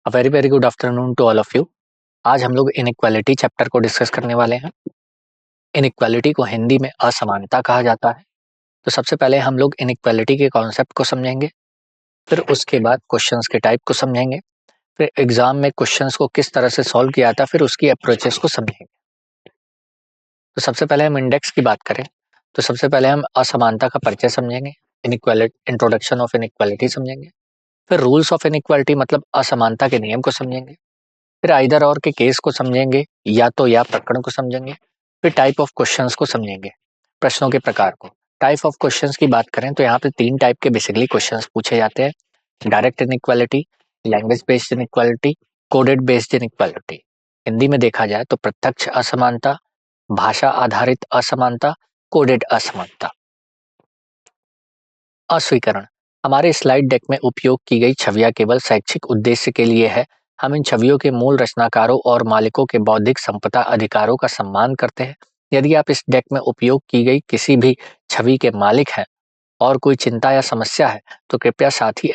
A very very good afternoon to all of you. आज हम लोग इनइक्वालिटी चैप्टर को डिस्कस करने वाले हैं। इनइक्वालिटी को हिंदी में असमानता कहा जाता है। तो सबसे पहले हम लोग इनइक्वालिटी के कॉन्सेप्ट को समझेंगे, फिर उसके बाद क्वेश्चंस के टाइप को समझेंगे, फिर एग्जाम में क्वेश्चंस को किस तरह से सॉल्व किया जाता है, फिर उसकी अप्रोचेस को समझेंगे। तो सबसे पहले हम इंडेक्स की बात करें तो सबसे पहले हम असमानता का परिचय समझेंगे, इनइक्वालिटी इंट्रोडक्शन ऑफ इनइक्वालिटी समझेंगे, फिर रूल्स ऑफ इनइक्वालिटी मतलब असमानता के नियम को समझेंगे, फिर आइदर और के केस को समझेंगे या तो या प्रकरण को समझेंगे, फिर टाइप ऑफ क्वेश्चंस को समझेंगे, प्रश्नों के प्रकार को। टाइप ऑफ क्वेश्चंस की बात करें तो यहाँ पे 3 टाइप के बेसिकली क्वेश्चंस पूछे जाते हैं। Direct inequality, language based inequality, coded based inequality. Hindi में देखा जाए तो प्रत्यक्ष असमानता, भाषा आधारित असमानता, कोडेड असमानता। अस्वीकरण। हमारे स्लाइड डेक में उपयोग की गई छवियां केवल शैक्षिक उद्देश्य के लिए है। हम इन छवियों के मूल रचनाकारों और मालिकों के बौद्धिक संपदा अधिकारों का सम्मान करते हैं। यदि आप इस डेक में उपयोग की गई किसी भी छवि के मालिक हैं और कोई चिंता या समस्या है तो कृपया साथी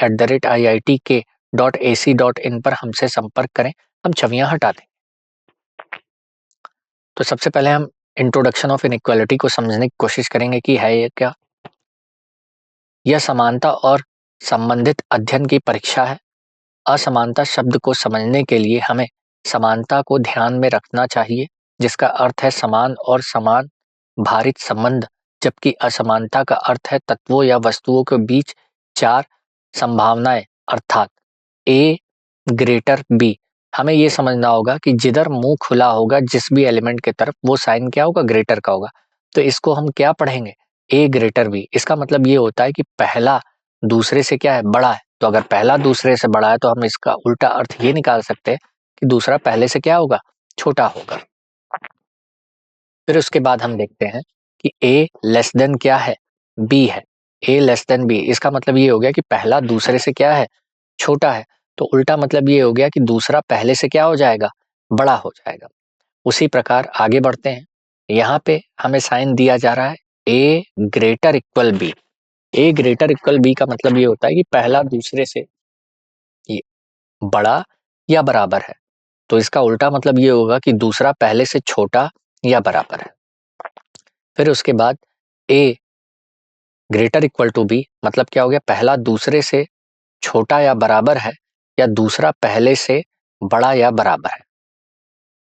@iit.ac.in पर हमसे संपर्क करें, हम छवियां हटा दें। तो सबसे पहले हम इंट्रोडक्शन ऑफ इनइक्वालिटी को समझने की कोशिश करेंगे कि है ये क्या। यह समानता और संबंधित अध्ययन की परीक्षा है। असमानता शब्द को समझने के लिए हमें समानता को ध्यान में रखना चाहिए, जिसका अर्थ है समान और समान भारित संबंध, जबकि असमानता का अर्थ है तत्वों या वस्तुओं के बीच 4 संभावनाएं, अर्थात ए ग्रेटर बी। हमें ये समझना होगा कि जिधर मुंह खुला होगा जिस भी एलिमेंट की तरफ, वो साइन क्या होगा, ग्रेटर का होगा। तो इसको हम क्या पढ़ेंगे, ए ग्रेटर बी। इसका मतलब ये होता है कि पहला दूसरे से क्या है, बड़ा है। तो अगर पहला दूसरे से बड़ा है तो हम इसका उल्टा अर्थ ये निकाल सकते हैं कि दूसरा पहले से क्या होगा, छोटा होगा। फिर उसके बाद हम देखते हैं कि ए लेस देन क्या है, बी है। ए लेस देन बी, इसका मतलब ये हो गया कि पहला दूसरे से क्या है, छोटा है। तो उल्टा मतलब ये हो गया कि दूसरा पहले से क्या हो जाएगा, बड़ा हो जाएगा। उसी प्रकार आगे बढ़ते हैं। यहाँ पे हमें साइन दिया जा रहा है A greater equal B. A greater equal B का मतलब ये होता है कि पहला दूसरे से ये बड़ा या बराबर है। तो इसका उल्टा मतलब ये होगा कि दूसरा पहले से छोटा या बराबर है। फिर उसके बाद ए ग्रेटर इक्वल टू बी मतलब क्या हो गया, पहला दूसरे से छोटा या बराबर है, या दूसरा पहले से बड़ा या बराबर है।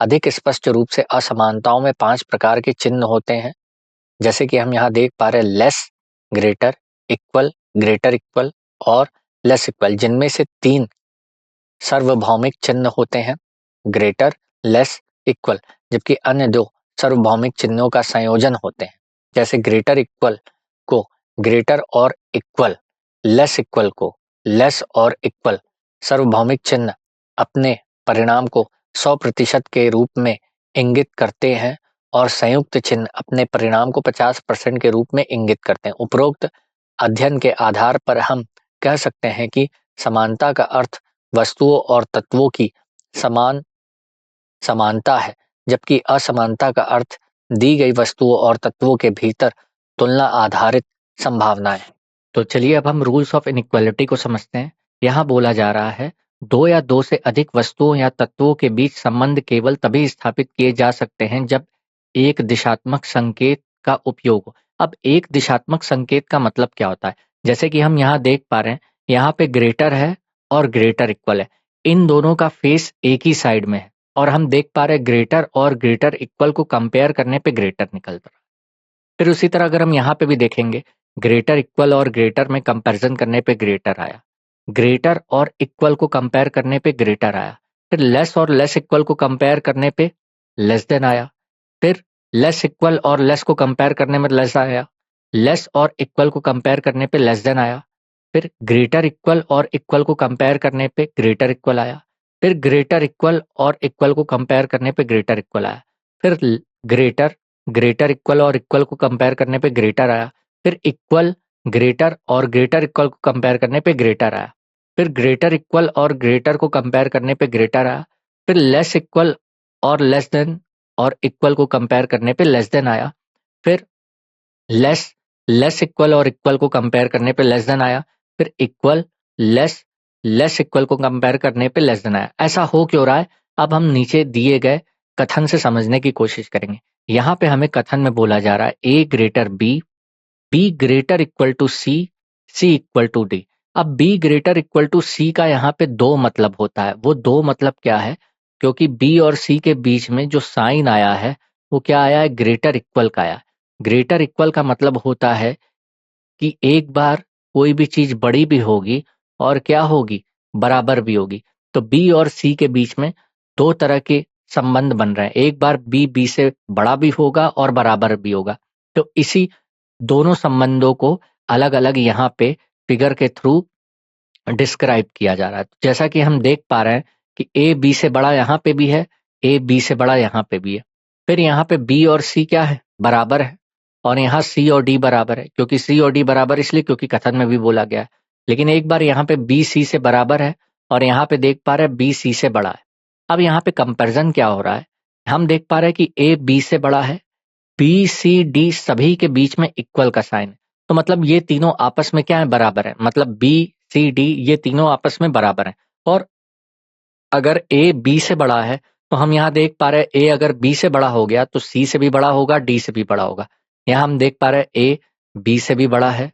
अधिक स्पष्ट रूप से असमानताओं में 5 प्रकार के चिन्ह होते हैं, जैसे कि हम यहाँ देख पा रहे हैं लेस, ग्रेटर इक्वल और लेस इक्वल, जिनमें से 3 सार्वभौमिक चिन्ह होते हैं, ग्रेटर, लेस, इक्वल, जबकि अन्य 2 सार्वभौमिक चिन्हों का संयोजन होते हैं। जैसे ग्रेटर इक्वल को ग्रेटर और इक्वल, लेस इक्वल को लेस और इक्वल। सार्वभौमिक चिन्ह अपने परिणाम को 100% के रूप में इंगित करते हैं और संयुक्त चिन्ह अपने परिणाम को 50% के रूप में इंगित करते हैं। उपरोक्त अध्ययन के आधार पर हम कह सकते हैं कि समानता का अर्थ वस्तुओं और तत्वों की समान समानता है, जबकि असमानता का अर्थ दी गई वस्तुओं और तत्वों के भीतर तुलना आधारित संभावनाएं। तो चलिए अब हम रूल्स ऑफ इनइक्वालिटी को समझते हैं। यहाँ बोला जा रहा है, 2 या 2 से अधिक वस्तुओं या तत्वों के बीच संबंध केवल तभी स्थापित किए जा सकते हैं जब एक दिशात्मक संकेत का उपयोग हो। अब एक दिशात्मक संकेत का मतलब क्या होता है, जैसे कि हम यहाँ देख पा रहे हैं, यहाँ पे ग्रेटर है और ग्रेटर इक्वल है। इन दोनों का फेस एक ही साइड में है और हम देख पा रहे हैं ग्रेटर और ग्रेटर इक्वल को कंपेयर करने पे ग्रेटर निकल रहा है। फिर उसी तरह अगर हम यहाँ पे भी देखेंगे, ग्रेटर इक्वल और ग्रेटर में कंपैरिजन करने पे ग्रेटर आया, ग्रेटर और इक्वल को कंपेयर करने पे ग्रेटर आया, फिर लेस और लेस इक्वल को कंपेयर करने पे लेस देन आया, फिर लेस इक्वल और लेस को कंपेयर करने में लेस आया, लेस और इक्वल को कंपेयर करने पे लेस देन आया, फिर ग्रेटर इक्वल और इक्वल को कंपेयर करने पे ग्रेटर इक्वल आया, फिर ग्रेटर इक्वल और इक्वल को कंपेयर करने पे ग्रेटर इक्वल आया, फिर ग्रेटर ग्रेटर इक्वल और इक्वल को कंपेयर करने पे ग्रेटर आया, फिर इक्वल ग्रेटर और ग्रेटर इक्वल को कंपेयर करने पे ग्रेटर आया, फिर ग्रेटर इक्वल और ग्रेटर को कंपेयर करने पे ग्रेटर आया, फिर लेस इक्वल और लेस देन और इक्वल को कंपेयर करने पे लेस देन आया, फिर लेस लेस इक्वल और इक्वल को कंपेयर करने पे लेस देन आया, फिर इक्वल लेस लेस इक्वल को कंपेयर करने पे लेस देन आया। ऐसा हो क्यों रहा है? अब हम नीचे दिए गए कथन से समझने की कोशिश करेंगे। यहाँ पे हमें कथन में बोला जा रहा है A greater B, B greater equal to C, C equal to D. अब B greater equal to C का यहाँ पे दो मतलब होता है। वो दो मतलब क्या है? क्योंकि बी और सी के बीच में जो साइन आया है वो क्या आया है? ग्रेटर इक्वल का आया। ग्रेटर इक्वल का मतलब होता है कि एक बार कोई भी चीज बड़ी भी होगी और क्या होगी? बराबर भी होगी। तो बी और सी के बीच में दो तरह के संबंध बन रहे हैं। एक बार बी बी से बड़ा भी होगा और बराबर भी होगा। तो इसी दोनों संबंधों को अलग अलग यहाँ पे फिगर के थ्रू डिस्क्राइब किया जा रहा है। जैसा कि हम देख पा रहे हैं कि ए बी से बड़ा यहाँ पे भी है, ए बी से बड़ा यहाँ पे भी है। फिर यहाँ पे बी और सी क्या है? बराबर है। और यहाँ सी और डी बराबर है। क्योंकि सी और डी बराबर इसलिए क्योंकि कथन में भी बोला गया है। लेकिन एक बार यहाँ पे बी सी से बराबर है और यहाँ पे देख पा रहे हैं बी सी से बड़ा है। अब यहाँ पे कंपैरिजन क्या हो रहा है? हम देख पा रहे हैं कि ए बी से बड़ा है, बी सी डी सभी के बीच में इक्वल का साइन है। तो मतलब ये तीनों आपस में क्या है? बराबर है। मतलब बी सी डी ये तीनों आपस में बराबर हैं। और अगर ए बी से बड़ा है तो हम यहाँ देख पा रहे हैं ए अगर बी से बड़ा हो गया तो सी से भी बड़ा होगा, डी से भी बड़ा होगा। यहाँ हम देख पा रहे हैं ए बी से भी बड़ा है,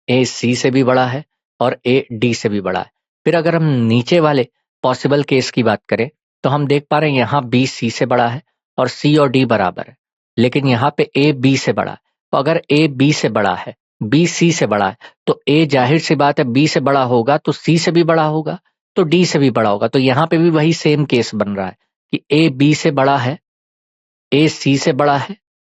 ए सी से भी बड़ा है और ए डी से भी बड़ा है। फिर अगर हम नीचे वाले पॉसिबल केस की बात करें तो हम देख पा रहे हैं यहाँ बी सी से बड़ा है और सी और डी बराबर है। लेकिन यहाँ पे ए बी से बड़ा है। तो अगर ए बी से बड़ा है, बी सी से बड़ा है, तो ए जाहिर सी बात है बी से बड़ा होगा तो सी से भी बड़ा होगा, तो डी से भी बड़ा होगा। तो यहाँ पे भी वही सेम केस बन रहा है कि ए बी से बड़ा है, ए सी से बड़ा है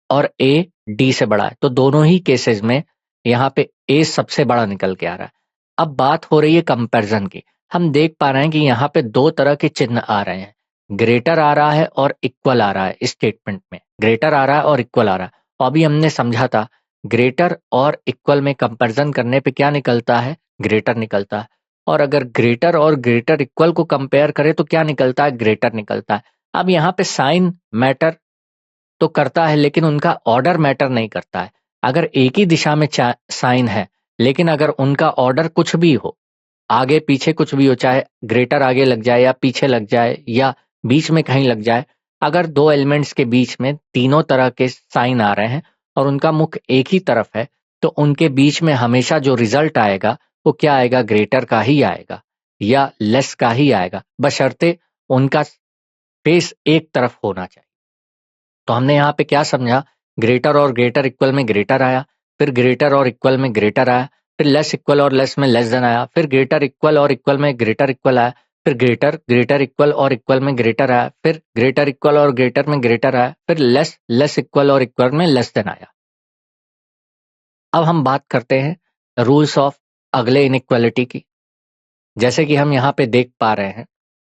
और ए डी से बड़ा है। तो दोनों ही केसेस में यहाँ पे ए सबसे बड़ा निकल के आ रहा है। अब बात हो रही है कंपैरिजन की। हम देख पा रहे हैं कि यहाँ पे दो तरह के चिन्ह आ रहे हैं। ग्रेटर आ रहा है और इक्वल आ रहा है। इस स्टेटमेंट में ग्रेटर आ रहा है और इक्वल आ रहा है। और अभी हमने समझा था ग्रेटर और इक्वल में कंपैरिजन करने पे क्या निकलता है? ग्रेटर निकलता है। और अगर ग्रेटर और ग्रेटर इक्वल को कंपेयर करें तो क्या निकलता है? ग्रेटर निकलता है। अब यहाँ पे साइन मैटर तो करता है लेकिन उनका ऑर्डर मैटर नहीं करता है। अगर एक ही दिशा में साइन है लेकिन अगर उनका ऑर्डर कुछ भी हो, आगे पीछे कुछ भी हो, चाहे ग्रेटर आगे लग जाए या पीछे लग जाए या बीच में कहीं लग जाए, अगर दो एलिमेंट्स के बीच में तीनों तरह के साइन आ रहे हैं और उनका मुख एक ही तरफ है तो उनके बीच में हमेशा जो रिजल्ट आएगा वो क्या आएगा? ग्रेटर का ही आएगा या लेस का ही आएगा, बशर्ते उनका फेस एक तरफ होना चाहिए। तो हमने यहाँ पे क्या समझा? ग्रेटर और ग्रेटर इक्वल में ग्रेटर आया, फिर ग्रेटर और इक्वल में ग्रेटर आया, फिर लेस इक्वल और लेस में लेस देन आया, फिर ग्रेटर इक्वल और इक्वल में ग्रेटर इक्वल आया, फिर ग्रेटर ग्रेटर इक्वल और इक्वल में ग्रेटर आया, फिर ग्रेटर इक्वल और ग्रेटर में ग्रेटर आया, फिर लेस लेस इक्वल और इक्वल में लेस देन आया। अब हम बात करते हैं रूल्स ऑफ अगले इनइक्वालिटी की। जैसे कि हम यहाँ पे देख पा रहे हैं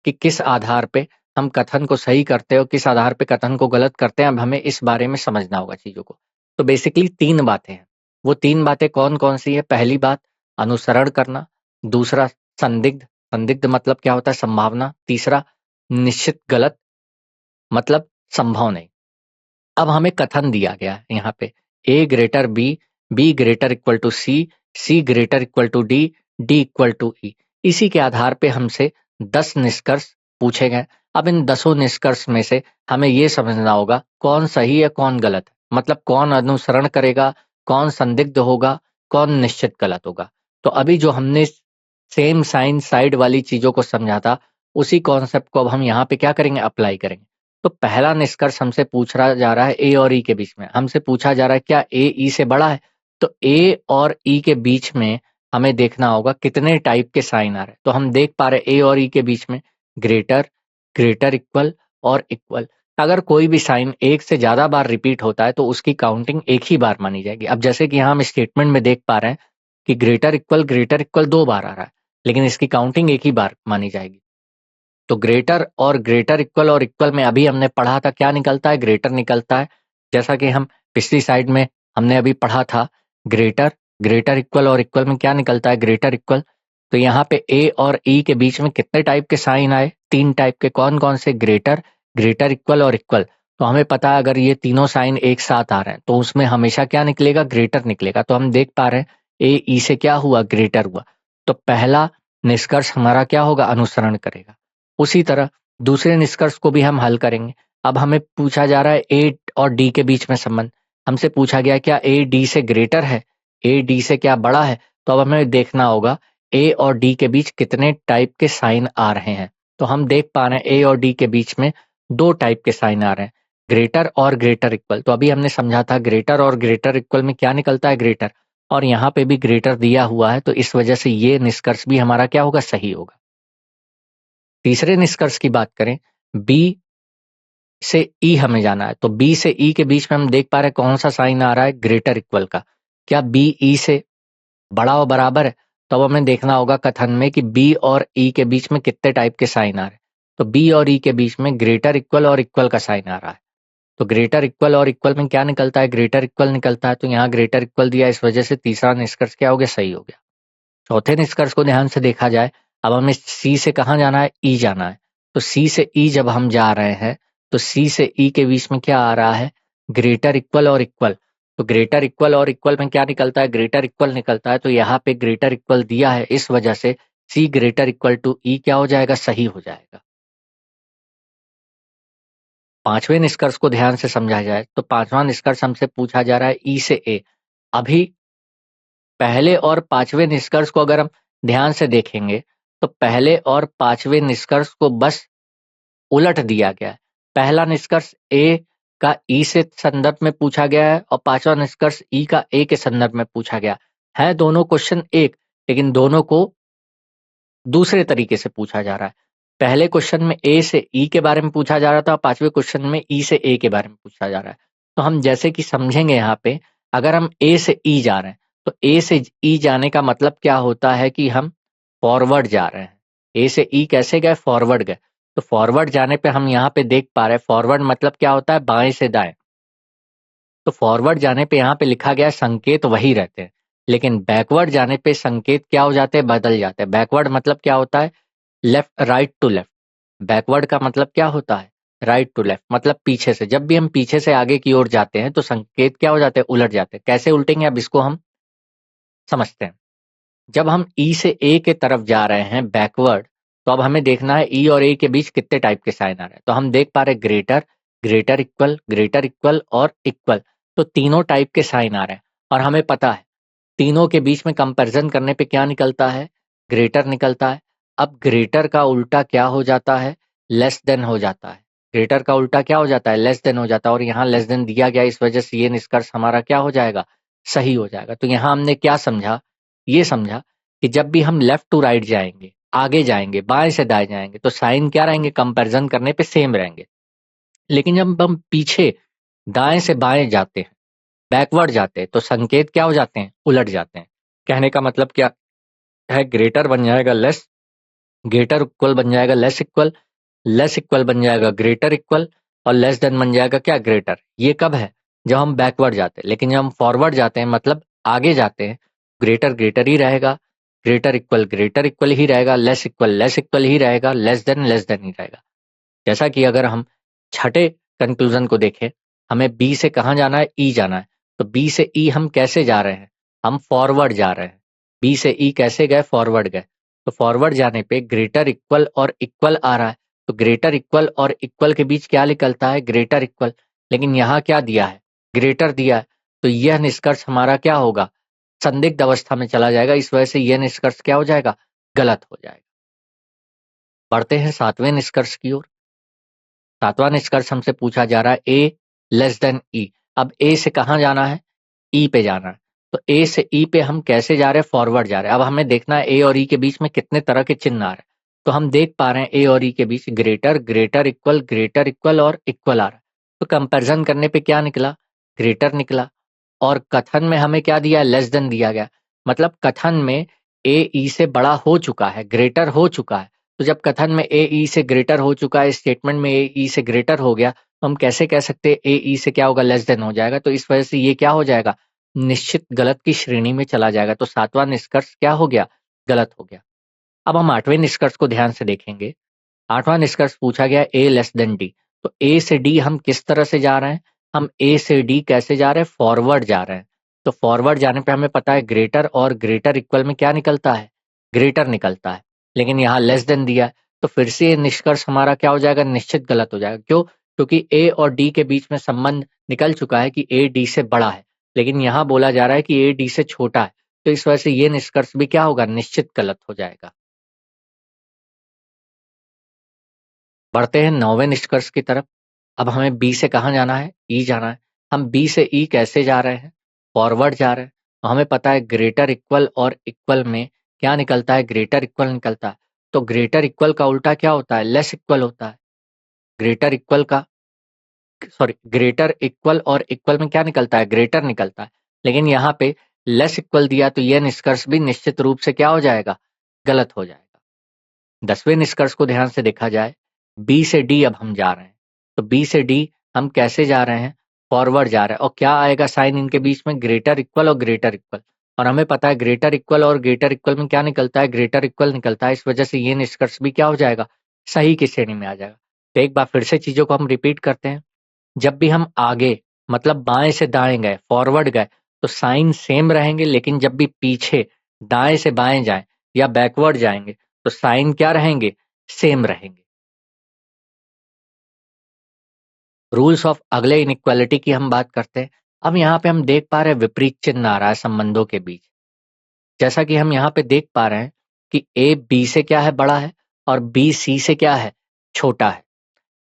कि किस आधार पे हम कथन को सही करते हैं और किस आधार पे कथन को गलत करते हैं। अब हमें इस बारे में समझना होगा चीजों को। तो बेसिकली तीन बातें हैं। वो तीन बातें कौन कौन सी है? पहली बात अनुसरण करना, दूसरा संदिग्ध, संदिग्ध मतलब क्या होता है? संभावना। तीसरा निश्चित गलत मतलब संभव नहीं। अब हमें कथन दिया गया है यहाँ पे A greater B, B greater equal to C, C greater equal to D, D equal to E. इसी के आधार पे हमसे 10 निष्कर्ष पूछे गए। अब इन 10 निष्कर्ष में से हमें ये समझना होगा कौन सही है कौन गलत है। मतलब कौन अनुसरण करेगा, कौन संदिग्ध होगा, कौन निश्चित गलत होगा। तो अभी जो हमने सेम साइन साइड वाली चीजों को समझा था उसी कॉन्सेप्ट को अब हम यहाँ पे क्या करेंगे? अप्लाई करेंगे। तो पहला निष्कर्ष हमसे पूछा जा रहा है ए और ई के बीच में। हमसे पूछा जा रहा है क्या ए ई से बड़ा है? तो ए और ई के बीच में हमें देखना होगा कितने टाइप के साइन आ रहे हैं। तो हम देख पा रहे हैं ए और ई के बीच में ग्रेटर, ग्रेटर इक्वल और इक्वल। अगर कोई भी साइन एक से ज्यादा बार रिपीट होता है तो उसकी काउंटिंग एक ही बार मानी जाएगी। अब जैसे कि यहाँ हम स्टेटमेंट में देख पा रहे हैं कि ग्रेटर इक्वल 2 बार आ रहा है लेकिन इसकी काउंटिंग एक ही बार मानी जाएगी। तो ग्रेटर और ग्रेटर इक्वल और इक्वल में अभी हमने पढ़ा था क्या निकलता है? ग्रेटर निकलता है। जैसा कि हम पिछली साइड में हमने अभी पढ़ा था ग्रेटर, ग्रेटर इक्वल और इक्वल में क्या निकलता है? Greater equal. तो यहाँ पे ए और ई के बीच में कितने टाइप के साइन आए? 3 टाइप के। कौन कौन से? ग्रेटर, ग्रेटर इक्वल और इक्वल। तो हमें पता है अगर ये तीनों साइन एक साथ आ रहे हैं तो उसमें हमेशा क्या निकलेगा? ग्रेटर निकलेगा। तो हम देख पा रहे हैं ए ई से क्या हुआ? ग्रेटर हुआ। तो पहला निष्कर्ष हमारा क्या होगा, अनुसरण करेगा। उसी तरह दूसरे निष्कर्ष को भी हम हल करेंगे। अब हमें पूछा जा रहा है ए और डी के बीच में संबंध। हमसे पूछा गया क्या ए डी से ग्रेटर है, ए डी से क्या बड़ा है। तो अब हमें देखना होगा ए और डी के बीच कितने टाइप के साइन आ रहे हैं। तो हम देख पा रहे हैं ए और डी के बीच में दो टाइप के साइन आ रहे हैं, ग्रेटर और ग्रेटर इक्वल। तो अभी हमने समझा था ग्रेटर और ग्रेटर इक्वल में क्या निकलता है, ग्रेटर। और यहाँ पे भी ग्रेटर दिया हुआ है, तो इस वजह से ये निष्कर्ष भी हमारा क्या होगा, सही होगा। तीसरे निष्कर्ष की बात करें, बी से ई हमें जाना है। तो बी से ई के बीच में हम देख पा रहे हैं कौन सा साइन आ रहा है, ग्रेटर इक्वल का। क्या बी ई से बड़ा और बराबर है। तो अब हमें देखना होगा कथन में कि बी और ई के बीच में कितने टाइप के साइन आ रहे हैं। तो बी और ई के बीच में ग्रेटर इक्वल और इक्वल का साइन आ रहा है। तो ग्रेटर इक्वल और इक्वल में क्या निकलता है, ग्रेटर इक्वल निकलता है। तो यहाँ ग्रेटर इक्वल दिया, इस वजह से तीसरा निष्कर्ष क्या हो गया, सही हो गया। चौथे निष्कर्ष को ध्यान से देखा जाए, अब हमें सी से कहाँ जाना है, ई जाना है। तो सी से ई जब हम जा रहे हैं, तो सी से ई के बीच में क्या आ रहा है, ग्रेटर इक्वल और इक्वल। तो ग्रेटर इक्वल और इक्वल में क्या निकलता है, ग्रेटर इक्वल निकलता है। तो यहाँ पे ग्रेटर इक्वल दिया है, इस वजह से सी ग्रेटर इक्वल टू ई क्या हो जाएगा, सही हो जाएगा। पांचवें निष्कर्ष को ध्यान से समझा जाए, तो पांचवा निष्कर्ष हमसे पूछा जा रहा है ई से ए। अभी पहले और पांचवें निष्कर्ष को अगर हम ध्यान से देखेंगे, तो पहले और पांचवें निष्कर्ष को बस उलट दिया गया है। पहला निष्कर्ष ए का ई से संदर्भ में पूछा गया है और पांचवा निष्कर्ष ई का ए के संदर्भ में पूछा गया है। दोनों क्वेश्चन एक, लेकिन दोनों को दूसरे तरीके से पूछा जा रहा है। पहले क्वेश्चन में ए से ई के बारे में पूछा जा रहा था, पांचवें क्वेश्चन में ई से ए के बारे में पूछा जा रहा है। तो हम जैसे कि समझेंगे यहाँ पे, अगर हम ए से ई जा रहे हैं, तो ए से ई जाने का मतलब क्या होता है कि हम फॉरवर्ड जा रहे हैं। ए से ई कैसे गए, फॉरवर्ड गए। तो फॉरवर्ड जाने पे हम यहाँ पे देख पा रहे हैं, फॉरवर्ड मतलब क्या होता है, बाएं से दाएं। तो फॉरवर्ड जाने पे यहाँ पे लिखा गया है संकेत वही रहते हैं, लेकिन बैकवर्ड जाने पे संकेत क्या हो जाते हैं, बदल जाते हैं। बैकवर्ड मतलब क्या होता है, left right to left. Backward का मतलब क्या होता है, राइट टू लेफ्ट, मतलब पीछे से। जब भी हम पीछे से आगे की ओर जाते हैं तो संकेत क्या हो जाते हैं, उलट जाते हैं। कैसे उल्टेंगे, अब इसको हम समझते हैं। जब हम ई से ए के तरफ जा रहे हैं बैकवर्ड, तो अब हमें देखना है ई और ए के बीच कितने टाइप के साइन आ रहे हैं। तो हम देख पा रहे ग्रेटर, ग्रेटर इक्वल और इक्वल। तो तीनों टाइप के साइन आ रहे हैं और हमें पता है तीनों के बीच में कंपैरिजन करने पे क्या निकलता है, ग्रेटर निकलता है। अब ग्रेटर का उल्टा क्या हो जाता है, लेस देन हो जाता है। ग्रेटर का उल्टा क्या हो जाता है, लेस देन हो जाता है। और यहाँ लेस देन दिया गया, इस वजह से ये निष्कर्ष हमारा क्या हो जाएगा, सही हो जाएगा। तो यहाँ हमने क्या समझा, ये समझा कि जब भी हम लेफ्ट टू राइट जाएंगे, आगे जाएंगे, बाएं से दाएं जाएंगे, तो साइन क्या रहेंगे, कंपैरिजन करने पे सेम रहेंगे। लेकिन जब हम पीछे दाएं से बाएं जाते हैं, बैकवर्ड जाते हैं, तो संकेत क्या हो जाते हैं, उलट जाते हैं। कहने का मतलब क्या है, ग्रेटर बन जाएगा लेस, ग्रेटर इक्वल बन जाएगा लेस इक्वल, लेस इक्वल बन जाएगा ग्रेटर इक्वल, और लेस देन बन जाएगा क्या, ग्रेटर। ये कब है, जब हम बैकवर्ड जाते हैं। लेकिन जब हम फॉरवर्ड जाते हैं, मतलब आगे जाते हैं, ग्रेटर ग्रेटर ही रहेगा, ग्रेटर इक्वल ही रहेगा, लेस इक्वल ही रहेगा, लेस देन ही रहेगा। जैसा कि अगर हम छठे कंक्लूजन को देखें, हमें बी से कहाँ जाना है, ई जाना है। तो बी से ई हम कैसे जा रहे हैं, हम फॉरवर्ड जा रहे हैं। बी से ई कैसे गए, फॉरवर्ड गए। तो फॉरवर्ड जाने पे ग्रेटर इक्वल और इक्वल आ रहा है। तो ग्रेटर इक्वल और इक्वल के बीच क्या निकलता है, ग्रेटर इक्वल। लेकिन यहाँ क्या दिया है, ग्रेटर दिया है। तो यह निष्कर्ष हमारा क्या होगा, संदिग्ध अवस्था में चला जाएगा। इस वजह से यह निष्कर्ष क्या हो जाएगा, गलत हो जाएगा। बढ़ते हैं सातवें निष्कर्ष की ओर। सातवां निष्कर्ष हमसे पूछा जा रहा है ए लेस देन ई। अब ए से कहाँ जाना है, ई पे जाना है। तो ए से ई पे हम कैसे जा रहे हैं, फॉरवर्ड जा रहे हैं। अब हमें देखना है ए और ई के बीच में कितने तरह के चिन्ह आ रहे हैं। तो हम देख पा रहे हैं ए और ई के बीच ग्रेटर इक्वल और इक्वल आ रहा है। तो कंपैरिजन करने पे क्या निकला, ग्रेटर निकला। और कथन में हमें क्या दिया, लेस देन दिया गया। मतलब कथन में ए ई से बड़ा हो चुका है, ग्रेटर हो चुका है। तो जब कथन में ए ई से ग्रेटर हो चुका है, स्टेटमेंट में ए ई से ग्रेटर हो गया, तो हम कैसे कह सकते हैं ए ई से क्या होगा, लेस देन हो जाएगा। तो इस वजह से ये क्या हो जाएगा, निश्चित गलत की श्रेणी में चला जाएगा। तो सातवां निष्कर्ष क्या हो गया, गलत हो गया। अब हम आठवें निष्कर्ष को ध्यान से देखेंगे। आठवां निष्कर्ष पूछा गया ए लेस देन डी। तो ए से डी हम किस तरह से जा रहे हैं, हम ए से डी कैसे जा रहे हैं, फॉरवर्ड जा रहे हैं। तो फॉरवर्ड जाने पे हमें पता है ग्रेटर और ग्रेटर इक्वल में क्या निकलता है, ग्रेटर निकलता है। लेकिन यहाँ लेस देन दिया है, तो फिर से ये निष्कर्ष हमारा क्या हो जाएगा? निश्चित गलत हो जाएगा। क्यों? क्योंकि ए और डी के बीच में संबंध निकल चुका है कि ए डी से बड़ा है, लेकिन यहाँ बोला जा रहा है कि ए डी से छोटा है, तो इस वजह से ये निष्कर्ष भी क्या होगा? निश्चित गलत हो जाएगा। बढ़ते हैं 9वें निष्कर्ष की तरफ। अब हमें बी से कहाँ जाना है? ई जाना है। हम बी से ई कैसे जा रहे हैं? फॉरवर्ड जा रहे हैं। तो हमें पता है ग्रेटर इक्वल और इक्वल में क्या निकलता है? ग्रेटर इक्वल निकलता है। तो ग्रेटर इक्वल का उल्टा क्या होता है? लेस इक्वल होता है। ग्रेटर इक्वल का सॉरी ग्रेटर इक्वल और इक्वल में क्या निकलता है? ग्रेटर निकलता है। लेकिन यहाँ पे लेस इक्वल दिया, तो यह निष्कर्ष भी निश्चित रूप से क्या हो जाएगा? गलत हो जाएगा। 10वें निष्कर्ष को ध्यान से देखा जाए, बी से डी अब हम जा रहे हैं। तो बी से डी हम कैसे जा रहे हैं? फॉरवर्ड जा रहे हैं। और क्या आएगा साइन इनके बीच में? ग्रेटर इक्वल और ग्रेटर इक्वल। और हमें पता है ग्रेटर इक्वल और ग्रेटर इक्वल में क्या निकलता है? ग्रेटर इक्वल निकलता है। इस वजह से ये निष्कर्ष भी क्या हो जाएगा? सही की श्रेणी में आ जाएगा। तो एक बार फिर से चीजों को हम रिपीट करते हैं। जब भी हम आगे मतलब बाएं से दाएं गए, फॉरवर्ड गए, तो साइन सेम रहेंगे, लेकिन जब भी पीछे दाएं से बाएं जाएं या बैकवर्ड जाएंगे, तो साइन क्या रहेंगे? सेम रहेंगे। रूल्स ऑफ अगले इनइक्वालिटी की हम बात करते हैं। अब यहाँ पे हम देख पा रहे हैं विपरीत चिन्ह आ रहा है संबंधों के बीच। जैसा कि हम यहाँ पे देख पा रहे हैं कि ए बी से क्या है? बड़ा है, और बी सी से क्या है? छोटा है।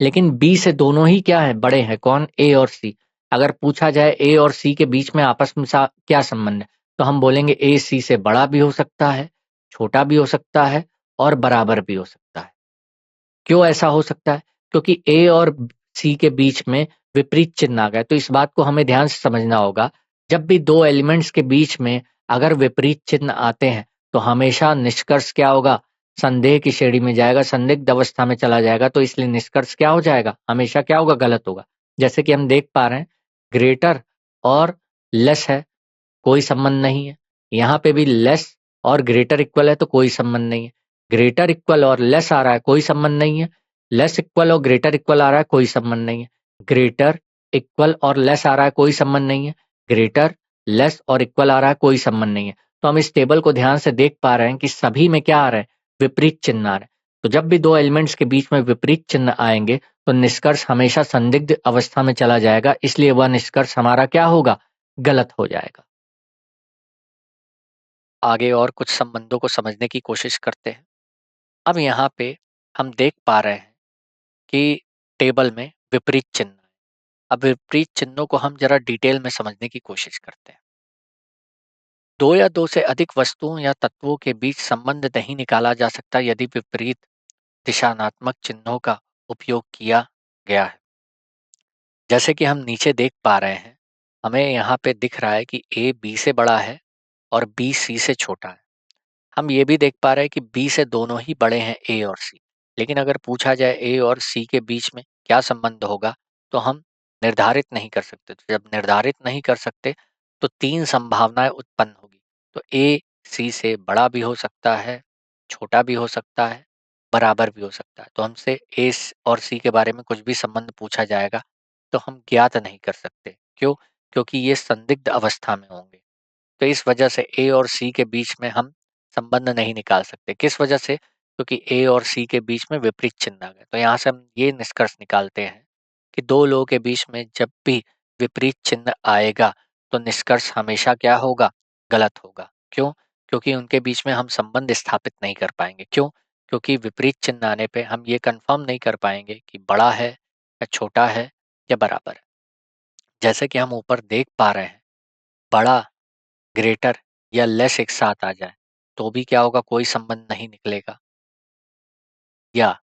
लेकिन बी से दोनों ही क्या है? बड़े हैं। कौन? ए और सी। अगर पूछा जाए ए और सी के बीच में आपस में क्या संबंध है, तो हम बोलेंगे ए सी से बड़ा भी हो सकता है, छोटा भी हो सकता है, और बराबर भी हो सकता है। क्यों ऐसा हो सकता है? क्योंकि ए और सी के बीच में विपरीत चिन्ह आ गया। तो इस बात को हमें ध्यान से समझना होगा। जब भी दो एलिमेंट्स के बीच में अगर विपरीत चिन्ह आते हैं, तो हमेशा निष्कर्ष क्या होगा? संदेह की श्रेणी में जाएगा, संदिग्ध अवस्था में चला जाएगा। तो इसलिए निष्कर्ष क्या हो जाएगा? हमेशा क्या होगा? गलत होगा। जैसे कि हम देख पा रहे हैं, ग्रेटर और लेस है, कोई संबंध नहीं है। यहाँ पे भी लेस और ग्रेटर इक्वल है, तो कोई संबंध नहीं है। ग्रेटर इक्वल और लेस आ रहा है, कोई संबंध नहीं है। लेस इक्वल और ग्रेटर इक्वल आ रहा है, कोई संबंध नहीं है। ग्रेटर इक्वल और लेस आ रहा है, कोई संबंध नहीं है। ग्रेटर लेस और इक्वल आ रहा है, कोई संबंध नहीं है। तो हम इस टेबल को ध्यान से देख पा रहे हैं कि सभी में क्या आ रहा है? विपरीत चिन्ह आ रहा है। तो जब भी दो एलिमेंट्स के बीच में विपरीत चिन्ह आएंगे, तो निष्कर्ष हमेशा संदिग्ध अवस्था में चला जाएगा। इसलिए वह निष्कर्ष हमारा क्या होगा? गलत हो जाएगा। आगे और कुछ संबंधों को समझने की कोशिश करते हैं। अब यहाँ पे हम देख पा रहे हैं कि टेबल में विपरीत चिन्ह है। अब विपरीत चिन्हों को हम जरा डिटेल में समझने की कोशिश करते हैं। दो या दो से अधिक वस्तुओं या तत्वों के बीच संबंध नहीं निकाला जा सकता यदि विपरीत दिशानात्मक चिन्हों का उपयोग किया गया है। जैसे कि हम नीचे देख पा रहे हैं, हमें यहाँ पे दिख रहा है कि ए बी से बड़ा है और बी सी से छोटा है। हम ये भी देख पा रहे हैं कि बी से दोनों ही बड़े हैं, ए और सी। लेकिन अगर पूछा जाए ए और सी के बीच में क्या संबंध होगा, तो हम निर्धारित नहीं कर सकते। तो जब निर्धारित नहीं कर सकते, तो तीन संभावनाएं उत्पन्न होगी। तो ए सी से बड़ा भी हो सकता है, छोटा भी हो सकता है, बराबर भी हो सकता है। तो हमसे ए और सी के बारे में कुछ भी संबंध पूछा जाएगा, तो हम ज्ञात नहीं कर सकते। क्यों? क्योंकि ये संदिग्ध अवस्था में होंगे। तो इस वजह से ए और सी के बीच में हम संबंध नहीं निकाल सकते। किस वजह से? क्योंकि ए और सी के बीच में विपरीत चिन्ह आ गए। तो यहाँ से हम ये निष्कर्ष निकालते हैं कि दो लोगों के बीच में जब भी विपरीत चिन्ह आएगा, तो निष्कर्ष हमेशा क्या होगा? गलत होगा। क्यों? क्योंकि उनके बीच में हम संबंध स्थापित नहीं कर पाएंगे। क्यों? क्योंकि विपरीत चिन्ह आने पे हम ये कंफर्म नहीं कर पाएंगे कि बड़ा है या छोटा है या बराबर है। जैसे कि हम ऊपर देख पा रहे हैं, बड़ा, ग्रेटर या लेस एक साथ आ जाए, तो भी क्या होगा? कोई संबंध नहीं निकलेगा। या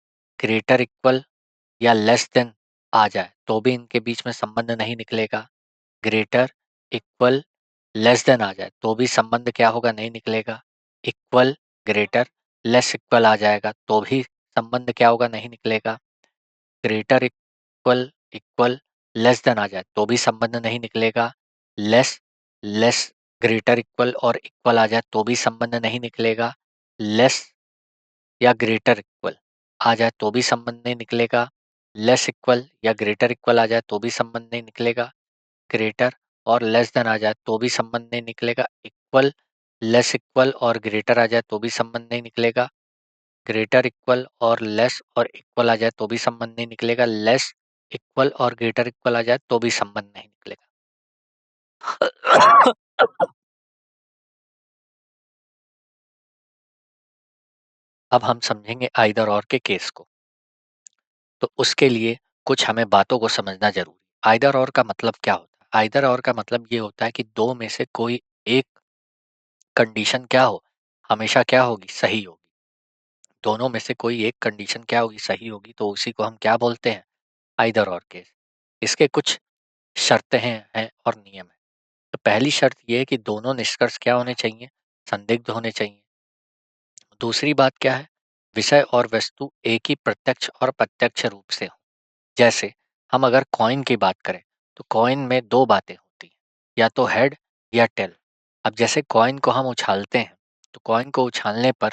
ग्रेटर इक्वल या लेस देन आ जाए, तो भी इनके बीच में संबंध नहीं निकलेगा। ग्रेटर इक्वल लेस देन आ जाए, तो भी संबंध क्या होगा? नहीं निकलेगा। इक्वल ग्रेटर लेस इक्वल आ जाएगा, तो भी संबंध क्या होगा? नहीं निकलेगा। Greater equal equal less than आ जाए, तो भी संबंध नहीं निकलेगा। लेस लेस ग्रेटर इक्वल और इक्वल आ जाए, तो भी संबंध नहीं निकलेगा। लेस या ग्रेटर इक्वल आ जाए, तो भी संबंध नहीं निकलेगा। लेस इक्वल या ग्रेटर इक्वल आ जाए, तो भी संबंध नहीं निकलेगा। ग्रेटर और लेस देन आ जाए, तो भी संबंध नहीं निकलेगा। इक्वल लेस इक्वल और ग्रेटर आ जाए, तो भी संबंध नहीं निकलेगा। ग्रेटर इक्वल और लेस और इक्वल आ जाए तो भी संबंध नहीं निकलेगा, लेस इक्वल और ग्रेटर इक्वल आ जाए तो भी संबंध नहीं निकलेगा। अब हम समझेंगे आइदर और के केस को। तो उसके लिए कुछ हमें बातों को समझना जरूरी। आइदर और का मतलब क्या होता है? आइदर और का मतलब ये होता है कि दो में से कोई एक कंडीशन क्या हो, हमेशा क्या होगी, सही होगी। दोनों में से कोई एक कंडीशन क्या होगी, सही होगी, तो उसी को हम क्या बोलते हैं, आइदर और केस। इसके कुछ शर्तें हैं और नियम है। तो पहली शर्त ये है कि दोनों निष्कर्ष क्या होने चाहिए, संदिग्ध होने चाहिए। दूसरी बात क्या है, विषय और वस्तु एक ही प्रत्यक्ष और प्रत्यक्ष रूप से हो। जैसे हम अगर कॉइन की बात करें तो कॉइन में दो बातें होती हैं, या तो हेड या टेल। अब जैसे कॉइन को हम उछालते हैं तो कॉइन को उछालने पर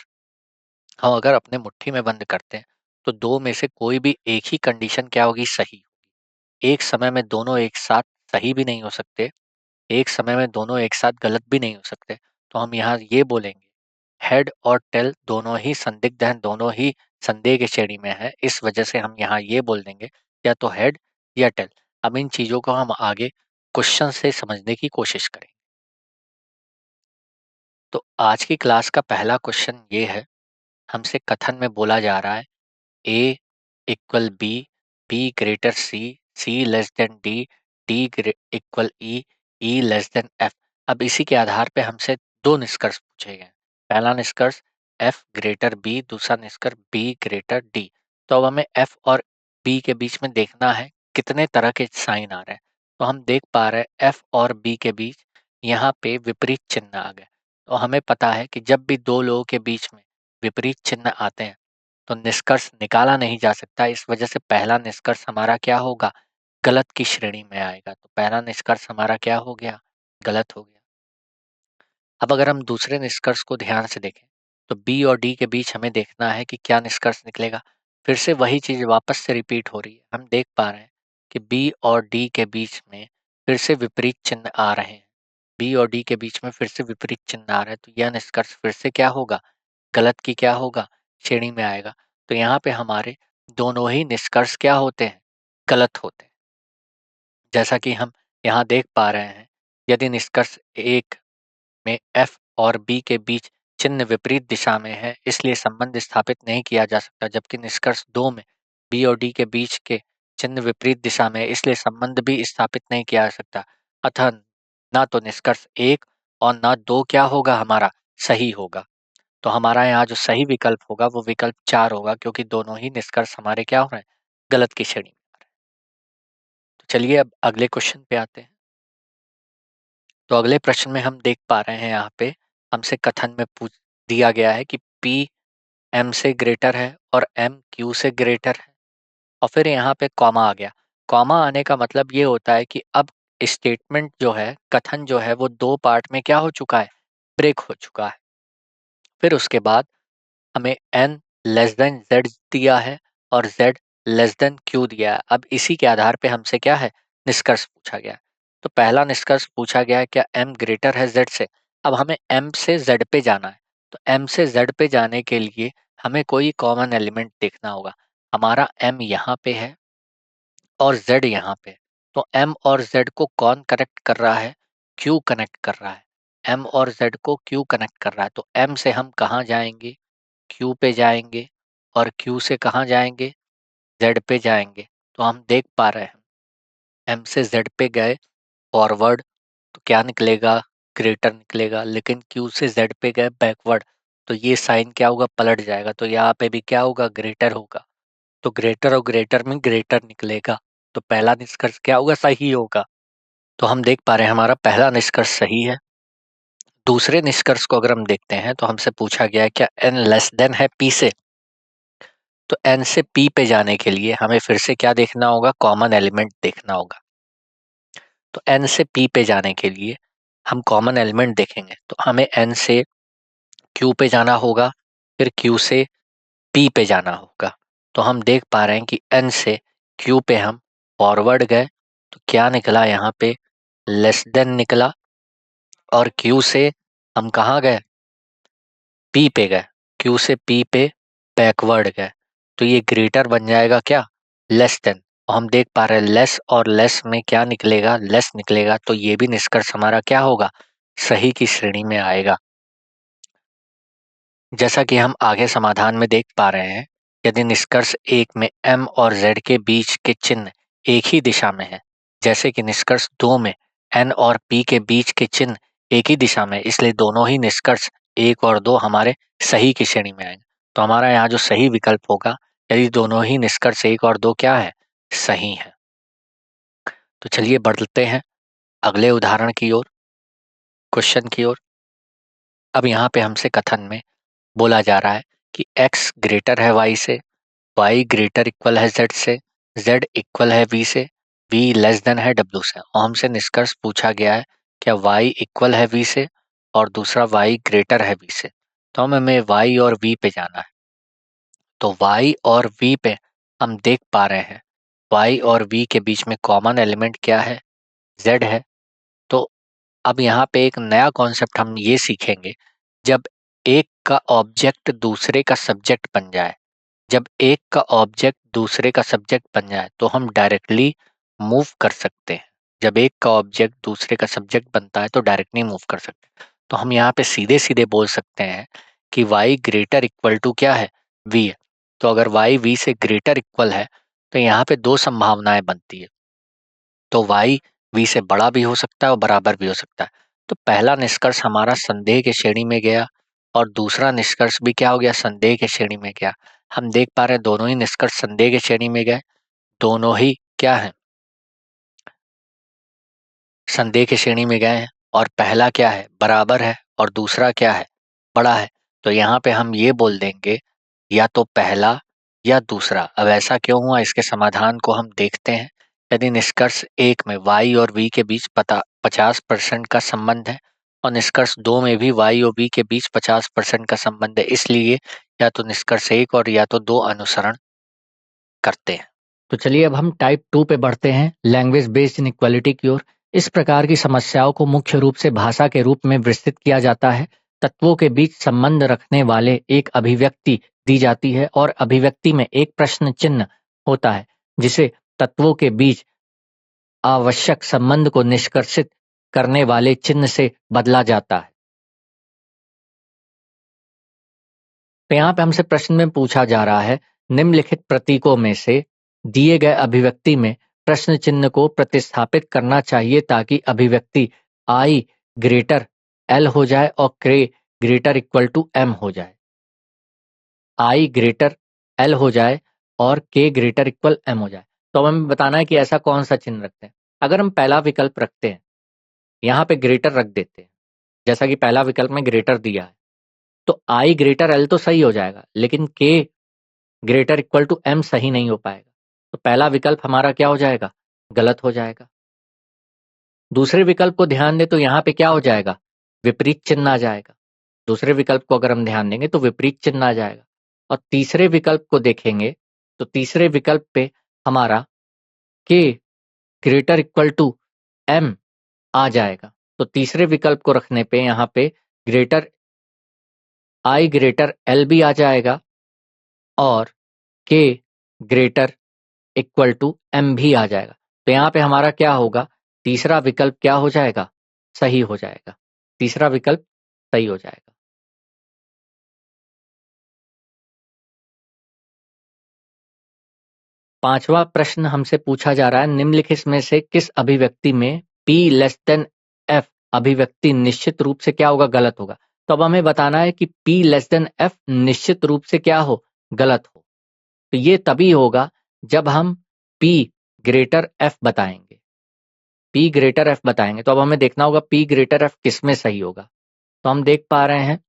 हम अगर अपने मुट्ठी में बंद करते हैं तो दो में से कोई भी एक ही कंडीशन क्या होगी, सही। एक समय में दोनों एक साथ सही भी नहीं हो सकते, एक समय में दोनों एक साथ गलत भी नहीं हो सकते। तो हम यहाँ ये बोलेंगे हेड और टेल दोनों ही संदिग्ध हैं, दोनों ही संदेह की श्रेणी में है। इस वजह से हम यहाँ ये बोल देंगे या तो हेड या टेल। अब इन चीजों को हम आगे क्वेश्चन से समझने की कोशिश करें। तो आज की क्लास का पहला क्वेश्चन ये है, हमसे कथन में बोला जा रहा है A equal B, B greater C, C less than D, D equal E, E less than F. अब इसी के आधार पे हमसे दो निष्कर्ष पूछे गए। पहला निष्कर्ष एफ ग्रेटर बी, दूसरा निष्कर्ष बी ग्रेटर डी। तो अब हमें एफ और बी के बीच में देखना है कितने तरह के साइन आ रहे हैं। तो हम देख पा रहे हैं एफ और बी के बीच यहाँ पे विपरीत चिन्ह आ गए। तो हमें पता है कि जब भी दो लोगों के बीच में विपरीत चिन्ह आते हैं तो निष्कर्ष निकाला नहीं जा सकता। इस वजह से पहला निष्कर्ष हमारा क्या होगा, गलत की श्रेणी में आएगा। तो पहला निष्कर्ष हमारा क्या हो गया, गलत हो गया। अब अगर हम दूसरे निष्कर्ष को ध्यान से देखें तो बी और डी के बीच हमें देखना है कि क्या निष्कर्ष निकलेगा। फिर से वही चीज वापस से रिपीट हो रही है। हम देख पा रहे हैं कि बी और डी के बीच में फिर से विपरीत चिन्ह आ रहे हैं। बी और डी के बीच में फिर से विपरीत चिन्ह आ रहे हैं, तो यह निष्कर्ष फिर से क्या होगा, गलत की क्या होगा, श्रेणी में आएगा। तो यहाँ पे हमारे दोनों ही निष्कर्ष क्या होते हैं, गलत होते हैं। जैसा कि हम यहाँ देख पा रहे हैं, यदि निष्कर्ष एक में एफ और बी के बीच चिन्ह विपरीत दिशा में है इसलिए संबंध स्थापित नहीं किया जा सकता, जबकि निष्कर्ष दो में बी और डी के बीच के चिन्ह विपरीत दिशा में है इसलिए संबंध भी स्थापित नहीं किया जा सकता। अतः ना तो निष्कर्ष एक और ना दो क्या होगा, हमारा सही होगा। तो हमारा यहाँ जो सही विकल्प होगा वो विकल्प 4 होगा, क्योंकि दोनों ही निष्कर्ष हमारे क्या हो रहे हैं, गलत की श्रेणी में आ रहे हैं। तो चलिए अब अगले क्वेश्चन पे आते हैं। तो अगले प्रश्न में हम देख पा रहे हैं, यहाँ पे हमसे कथन में पूछ दिया गया है कि P M से ग्रेटर है और M Q से ग्रेटर है, और फिर यहाँ पे कॉमा आ गया। कॉमा आने का मतलब ये होता है कि अब स्टेटमेंट जो है, कथन जो है वो दो पार्ट में क्या हो चुका है, ब्रेक हो चुका है। फिर उसके बाद हमें n लेस देन z दिया है और z लेस देन q दिया है। अब इसी के आधार पे हमसे क्या है, निष्कर्ष पूछा गया है। तो पहला निष्कर्ष पूछा गया है क्या m ग्रेटर है z से। अब हमें m से z पे जाना है, तो m से z पे जाने के लिए हमें कोई कॉमन एलिमेंट देखना होगा। हमारा m यहाँ पे है और z यहाँ पे, तो m और z को कौन कनेक्ट कर रहा है, q कनेक्ट कर रहा है। m और z को q कनेक्ट कर रहा है, तो m से हम कहाँ जाएंगे, Q पे जाएंगे, और Q से कहाँ जाएंगे, Z पे जाएंगे। तो हम देख पा रहे हैं M से Z पे गए फॉरवर्ड तो क्या निकलेगा, ग्रेटर निकलेगा, लेकिन Q से Z पे गए बैकवर्ड तो ये साइन क्या होगा, पलट जाएगा। तो यहाँ पे भी क्या होगा, ग्रेटर होगा। तो ग्रेटर और ग्रेटर में ग्रेटर निकलेगा, तो पहला निष्कर्ष क्या होगा, सही होगा। तो हम देख पा रहे हैं हमारा पहला निष्कर्ष सही है। दूसरे निष्कर्ष को अगर हम देखते हैं तो हमसे पूछा गया है क्या n लेस देन है P से। तो n से p पे जाने के लिए हमें फिर से क्या देखना होगा, कॉमन एलिमेंट देखना होगा। तो n से p पे जाने के लिए हम कॉमन एलिमेंट देखेंगे, तो हमें n से q पे जाना होगा, फिर q से p पे जाना होगा। तो हम देख पा रहे हैं कि n से q पे हम फॉरवर्ड गए तो क्या निकला, यहाँ पे लेस देन निकला, और q से हम कहाँ गए, p पे गए, q से p पे बैकवर्ड गए तो ये ग्रेटर बन जाएगा क्या, लेस देन। हम देख पा रहे हैं लेस और लेस में क्या निकलेगा, लेस निकलेगा, तो ये भी निष्कर्ष हमारा क्या होगा, सही की श्रेणी में आएगा। जैसा कि हम आगे समाधान में देख पा रहे हैं, यदि निष्कर्ष 1 में m और z के बीच के चिन्ह एक ही दिशा में है, जैसे कि निष्कर्ष 2 में n और p के बीच के चिन्ह एक ही दिशा में, इसलिए दोनों ही निष्कर्ष 1 और 2 हमारे सही की श्रेणी में आएंगे। तो हमारा यहाँ जो सही विकल्प होगा, यदि दोनों ही निष्कर्ष 1 और 2 क्या है, सही है। तो चलिए बढ़ते हैं अगले उदाहरण की ओर, क्वेश्चन की ओर। अब यहाँ पे हमसे कथन में बोला जा रहा है कि x ग्रेटर है y से, y ग्रेटर इक्वल है z से, z इक्वल है v से, v लेस देन है w से। और हमसे निष्कर्ष पूछा गया है क्या y इक्वल है v से और दूसरा y ग्रेटर है v से। तो हमें y और v पे जाना है। तो y और v पे हम देख पा रहे हैं y और v के बीच में कॉमन एलिमेंट क्या है, z है। तो अब यहाँ पे एक नया कॉन्सेप्ट हम ये सीखेंगे, जब एक का ऑब्जेक्ट दूसरे का सब्जेक्ट बन जाए, जब एक का ऑब्जेक्ट दूसरे का सब्जेक्ट बन जाए तो हम डायरेक्टली मूव कर सकते हैं। जब एक का ऑब्जेक्ट दूसरे का सब्जेक्ट बनता है तो डायरेक्टली मूव कर सकते हैं। तो हम यहाँ पे सीधे सीधे बोल सकते हैं कि y ग्रेटर इक्वल टू क्या है, v है। तो अगर y v से ग्रेटर इक्वल है तो यहाँ पे दो संभावनाएं बनती है। तो y v से बड़ा भी हो सकता है और बराबर भी हो सकता है। तो पहला निष्कर्ष हमारा संदेह के श्रेणी में गया और दूसरा निष्कर्ष भी क्या हो गया, संदेह के श्रेणी में गया। हम देख पा रहे हैं दोनों ही निष्कर्ष संदेह के श्रेणी में गए, दोनों ही क्या है, संदेह की श्रेणी में गए हैं। और पहला क्या है, बराबर है, और दूसरा क्या है, बड़ा है। तो यहाँ पे हम ये बोल देंगे या तो पहला या दूसरा। अब ऐसा क्यों हुआ, इसके समाधान को हम देखते हैं। यदि निष्कर्ष 1 में y और v के बीच 50% का संबंध है और निष्कर्ष 2 में भी y और v के बीच 50% का संबंध है, इसलिए या तो निष्कर्ष 1 और या तो 2 अनुसरण करते हैं। तो चलिए अब हम टाइप 2 पे बढ़ते हैं, लैंग्वेज बेस्ड इनइक्वालिटी की ओर। इस प्रकार की समस्याओं को मुख्य रूप से भाषा के रूप में विस्तृत किया जाता है। तत्वों के बीच संबंध रखने वाले एक अभिव्यक्ति दी जाती है और अभिव्यक्ति में एक प्रश्न चिन्ह होता है जिसे तत्वों के बीच आवश्यक संबंध को निष्कर्षित करने वाले चिन्ह से बदला जाता है। तो यहाँ पे हमसे प्रश्न में पूछा जा रहा है, निम्नलिखित प्रतीकों में से दिए गए अभिव्यक्ति में प्रश्न चिन्ह को प्रतिस्थापित करना चाहिए ताकि अभिव्यक्ति I ग्रेटर L हो जाए और K greater equal to M हो जाए। I ग्रेटर L हो जाए और K ग्रेटर इक्वल M हो जाए। तो अब हमें बताना है कि ऐसा कौन सा चिन्ह रखते हैं। अगर हम पहला विकल्प रखते हैं, यहाँ पे ग्रेटर रख देते हैं, जैसा कि पहला विकल्प में ग्रेटर दिया है, तो I ग्रेटर L तो सही हो जाएगा, लेकिन K greater equal to M सही नहीं हो पाएगा। तो पहला विकल्प हमारा क्या हो जाएगा, गलत हो जाएगा। दूसरे विकल्प को ध्यान दें तो यहाँ पे क्या हो जाएगा, विपरीत चिन्ह आ जाएगा। दूसरे विकल्प को अगर हम ध्यान देंगे तो विपरीत चिन्ह आ जाएगा। और तीसरे विकल्प को देखेंगे तो तीसरे विकल्प पे हमारा K greater equal to M आ जाएगा। तो तीसरे विकल्प को रखने पे यहाँ पे ग्रेटर I ग्रेटर L भी आ जाएगा और K greater equal to M भी आ जाएगा। तो यहाँ पे हमारा क्या होगा, तीसरा विकल्प क्या हो जाएगा, सही हो जाएगा। तीसरा विकल्प सही हो जाएगा। पांचवा प्रश्न हमसे पूछा जा रहा है, निम्नलिखित में से किस अभिव्यक्ति में P लेस देन F अभिव्यक्ति निश्चित रूप से क्या होगा, गलत होगा। तो अब हमें बताना है कि P लेस देन F निश्चित रूप से क्या हो, गलत हो। तो ये तभी होगा जब हम P ग्रेटर F बताएंगे। P ग्रेटर F बताएंगे तो अब हमें देखना होगा P ग्रेटर F किस में सही होगा। तो हम देख पा रहे हैं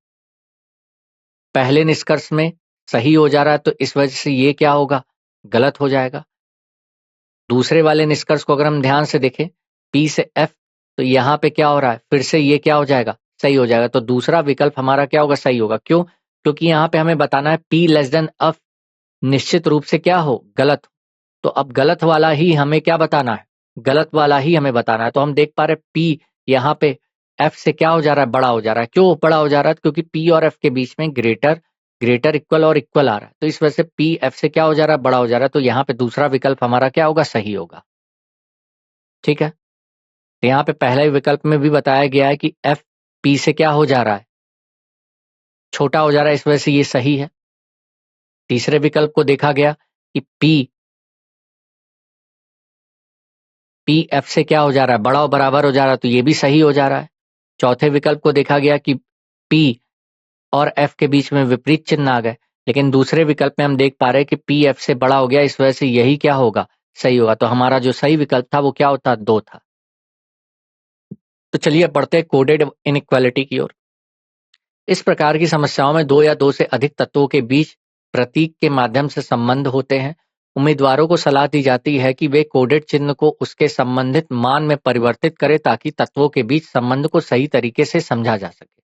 पहले निष्कर्ष में सही हो जा रहा है, तो इस वजह से ये क्या होगा, गलत हो जाएगा। दूसरे वाले निष्कर्ष को अगर हम ध्यान से देखें P से F, तो यहाँ पे क्या हो रहा है, फिर से ये क्या हो जाएगा, सही हो जाएगा। तो दूसरा विकल्प हमारा क्या होगा, सही होगा। क्यों, क्योंकि यहाँ पे हमें बताना है P लेस देन F निश्चित रूप से क्या हो, गलत हो। तो अब गलत वाला ही हमें क्या बताना है, गलत वाला ही हमें बताना है। तो हम देख पा रहे P यहाँ पे F से क्या हो जा रहा है, बड़ा हो जा रहा है। क्यों बड़ा हो जा रहा है, क्योंकि P और F के बीच में ग्रेटर ग्रेटर इक्वल और इक्वल आ रहा है, तो इस वजह से पी एफ से क्या हो जा रहा है, बड़ा हो जा रहा है, तो यहाँ पे दूसरा विकल्प हमारा क्या होगा, सही होगा। ठीक है, तो यहाँ पे पहले विकल्प में भी बताया गया है कि एफ पी से क्या हो जा रहा है, छोटा हो जा रहा है, इस वजह से ये सही है। तीसरे विकल्प को देखा गया कि पी एफ से क्या हो जा रहा है, बड़ा और बराबर हो जा रहा है, तो ये भी सही हो जा रहा है। चौथे विकल्प को देखा गया कि पी और एफ के बीच में विपरीत चिन्ह आ गए, लेकिन दूसरे विकल्प में हम देख पा रहे हैं कि पी एफ से बड़ा हो गया, इस वजह से यही क्या होगा, सही होगा। तो हमारा जो सही विकल्प था वो क्या होता, 2 था। तो चलिए बढ़ते हैं कोडेड इनइक्वालिटी की ओर। इस प्रकार की समस्याओं में 2 या 2 से अधिक तत्वों के बीच प्रतीक के माध्यम से संबंध होते हैं। उम्मीदवारों को सलाह दी जाती है कि वे कोडेड चिन्ह को उसके संबंधित मान में परिवर्तित करें ताकि तत्वों के बीच संबंध को सही तरीके से समझा जा सके।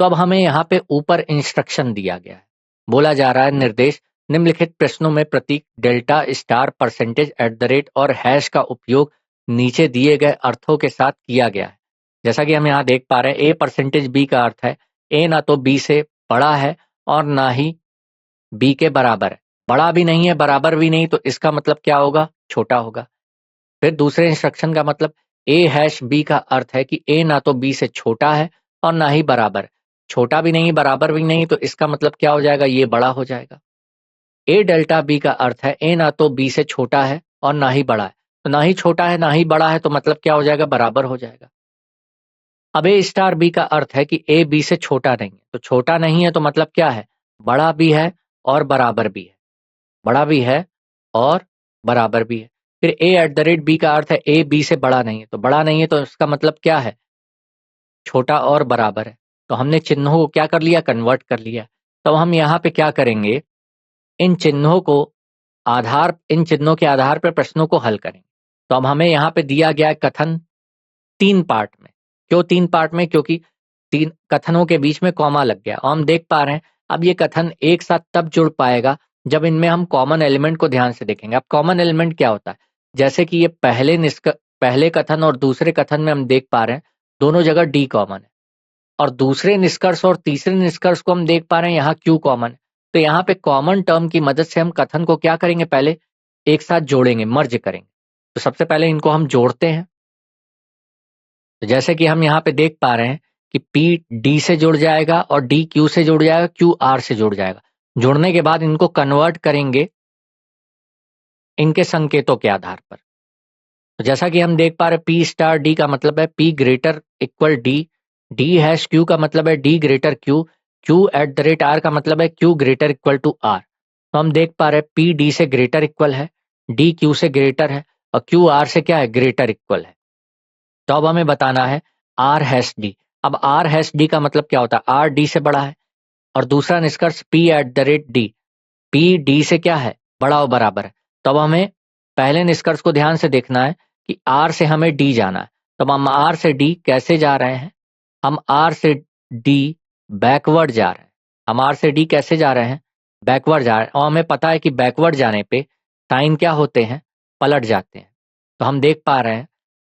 तो अब हमें यहाँ पे ऊपर इंस्ट्रक्शन दिया गया है, बोला जा रहा है निर्देश, निम्नलिखित प्रश्नों में प्रतीक delta star percentage at the rate और हैश का उपयोग नीचे दिए गए अर्थों के साथ किया गया है। जैसा कि हम यहाँ देख पा रहे हैं, ए परसेंटेज बी का अर्थ है ए ना तो बी से बड़ा है और ना ही बी के बराबर है, बड़ा भी नहीं है बराबर भी नहीं, तो इसका मतलब क्या होगा, छोटा होगा। फिर दूसरे इंस्ट्रक्शन का मतलब ए हैश बी का अर्थ है कि ए ना तो बी से छोटा है और ना ही बराबर, छोटा भी नहीं बराबर भी नहीं, तो इसका मतलब क्या हो जाएगा, ये बड़ा हो जाएगा। ए डेल्टा बी का अर्थ है ए ना तो बी से छोटा है और ना ही बड़ा है, तो ना ही छोटा है ना ही बड़ा है, तो मतलब क्या हो जाएगा, बराबर हो जाएगा। अब ए स्टार बी का अर्थ है कि ए बी से छोटा नहीं है, तो छोटा नहीं है तो मतलब क्या है, बड़ा भी है और बराबर भी है, बड़ा भी है और बराबर भी है। फिर ए एट द रेट बी का अर्थ है ए बी से बड़ा नहीं है, तो बड़ा नहीं है तो इसका मतलब क्या है, छोटा और बराबर है। तो हमने चिन्हों को क्या कर लिया, कन्वर्ट कर लिया। तो हम यहाँ पे क्या करेंगे, इन चिन्हों को इन चिन्हों के आधार पर प्रश्नों को हल करेंगे। तो अब हमें यहाँ पे दिया गया है कथन 3 पार्ट में। क्यों 3 पार्ट में, क्योंकि 3 कथनों के बीच में कॉमा लग गया और हम देख पा रहे हैं अब ये कथन एक साथ तब जुड़ पाएगा जब इनमें हम कॉमन एलिमेंट को ध्यान से देखेंगे। अब कॉमन एलिमेंट क्या होता है, जैसे कि ये पहले कथन और दूसरे कथन में हम देख पा रहे हैं दोनों जगह डी कॉमन है, और दूसरे निष्कर्ष और तीसरे निष्कर्ष को हम देख पा रहे हैं यहाँ क्यू कॉमन है। तो यहाँ पे कॉमन टर्म की मदद से हम कथन को क्या करेंगे, पहले एक साथ जोड़ेंगे, मर्ज करेंगे। तो सबसे पहले इनको हम जोड़ते हैं। तो जैसे कि हम यहाँ पे देख पा रहे हैं कि पी डी से जुड़ जाएगा और डी क्यू से जुड़ जाएगा, क्यू आर से जुड़ जाएगा। जुड़ने के बाद इनको कन्वर्ट करेंगे इनके संकेतों के आधार पर। तो जैसा कि हम देख पा रहे हैं पी स्टार डी का मतलब है P greater equal D, D hash Q का मतलब है D greater Q, Q at the rate R का मतलब है Q greater equal to R. तो हम देख पा रहे हैं पी डी से ग्रेटर इक्वल है, डी क्यू से ग्रेटर है और क्यू आर से क्या है, ग्रेटर इक्वल है। तो अब हमें बताना है आर हैश डी। अब आर हैश डी का मतलब क्या होता है, आर डी से बड़ा है, और दूसरा निष्कर्ष P eight the rate D, P D से क्या है, बड़ा और बराबर है। तो अब हमें पहले निष्कर्ष को ध्यान से देखना है कि आर से हमें डी जाना है। तो हम आर से डी कैसे जा रहे हैं, हम आर से डी बैकवर्ड जा रहे हैं। हम आर से डी कैसे जा रहे हैं, बैकवर्ड जा रहे हैं, और हमें पता है कि बैकवर्ड जाने पे साइन क्या होते हैं, पलट जाते हैं। तो हम देख पा रहे हैं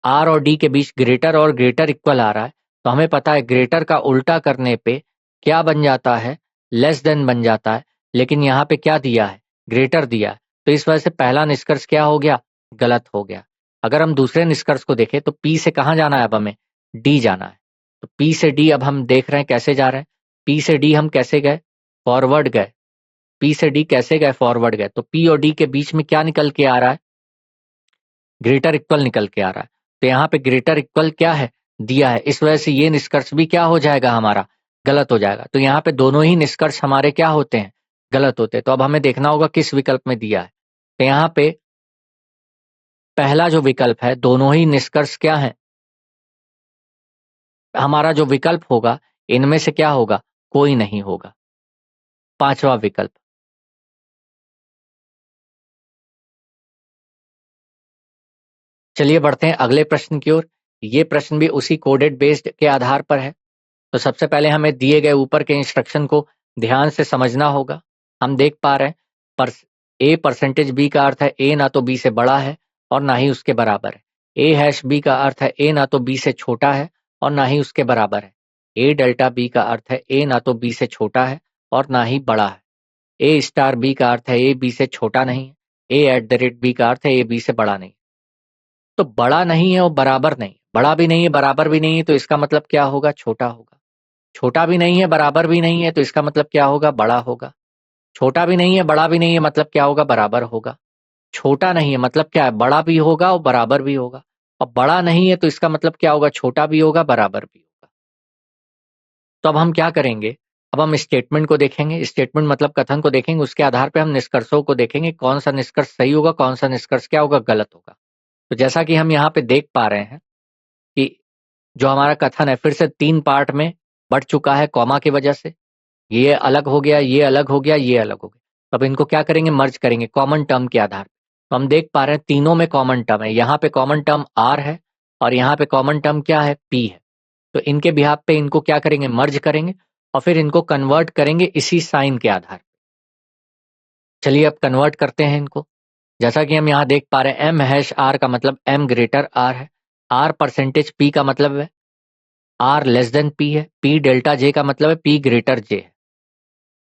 आर और डी के बीच ग्रेटर और ग्रेटर इक्वल आ रहा है, तो हमें पता है ग्रेटर का उल्टा करने पे क्या बन जाता है, लेस देन बन जाता है। लेकिन यहाँ पे क्या दिया है, ग्रेटर दिया है, तो इस वजह से पहला निष्कर्ष क्या हो गया, गलत हो गया। अगर हम दूसरे निष्कर्ष को देखें तो पी से कहाँ जाना है, अब हमें डी जाना है। तो पी से डी अब हम देख रहे हैं कैसे जा रहे हैं, पी से डी हम कैसे गए, फॉरवर्ड गए। पी से डी कैसे गए, फॉरवर्ड गए। तो पी और डी के बीच में क्या निकल के आ रहा है, ग्रेटर इक्वल निकल के आ रहा है। तो यहाँ पे ग्रेटर इक्वल क्या है, दिया है, इस वजह से ये निष्कर्ष भी क्या हो जाएगा, हमारा गलत हो जाएगा। तो यहाँ पे दोनों ही निष्कर्ष हमारे क्या होते हैं, गलत होते हैं। तो अब हमें देखना होगा किस विकल्प में दिया है। तो यहाँ पे पहला जो विकल्प है, दोनों ही निष्कर्ष क्या है, हमारा जो विकल्प होगा इनमें से क्या होगा, कोई नहीं होगा, पांचवा विकल्प। चलिए बढ़ते हैं अगले प्रश्न की ओर। ये प्रश्न भी उसी कोडेड बेस्ड के आधार पर है। तो सबसे पहले हमें दिए गए ऊपर के इंस्ट्रक्शन को ध्यान से समझना होगा। हम देख पा रहे हैं पर ए परसेंटेज बी का अर्थ है ए ना तो बी से बड़ा है और ना ही उसके बराबर है। ए हैश बी का अर्थ है ए ना तो बी से छोटा है और ना ही उसके बराबर है। ए डेल्टा बी का अर्थ है ए ना तो बी से छोटा है और ना ही बड़ा है। ए स्टार बी का अर्थ है ए बी से छोटा नहीं है, ए एट द रेट बी का अर्थ है ए बी से बड़ा नहीं। तो बड़ा नहीं है और बराबर नहीं, बड़ा भी नहीं है बराबर भी नहीं है, तो इसका मतलब क्या होगा? छोटा होगा। छोटा भी नहीं है बराबर भी नहीं है, तो इसका मतलब क्या होगा? बड़ा होगा। छोटा भी नहीं है बड़ा भी नहीं है, मतलब क्या होगा? बराबर होगा। छोटा नहीं है मतलब क्या है? बड़ा भी होगा और बराबर भी होगा। और बड़ा नहीं है तो इसका मतलब क्या होगा? छोटा भी होगा बराबर भी होगा। तो अब हम क्या करेंगे? अब हम स्टेटमेंट को देखेंगे, स्टेटमेंट मतलब कथन को देखेंगे, उसके आधार पे हम निष्कर्षों को देखेंगे, कौन सा निष्कर्ष सही होगा, कौन सा निष्कर्ष क्या होगा? गलत होगा। तो जैसा कि हम यहाँ पे देख पा रहे हैं कि जो हमारा कथन है फिर से 3 पार्ट में बँट चुका है कॉमा की वजह से। ये अलग हो गया, ये अलग हो गया, ये अलग हो गया। तो अब इनको क्या करेंगे? मर्ज करेंगे कॉमन टर्म के आधार पे। तो हम देख पा रहे हैं तीनों में कॉमन टर्म है। यहाँ पे कॉमन टर्म आर है और यहाँ पे कॉमन टर्म क्या है? पी है। तो इनके बिहाफ पे इनको क्या करेंगे? मर्ज करेंगे और फिर इनको कन्वर्ट करेंगे इसी साइन के आधार पे। चलिए अब कन्वर्ट करते हैं इनको। जैसा कि हम यहाँ देख पा रहे हैं एम हैश आर का मतलब एम ग्रेटर आर है, आर परसेंटेज पी का मतलब है आर लेस देन पी है, पी डेल्टा जे का मतलब है पी ग्रेटर जे है।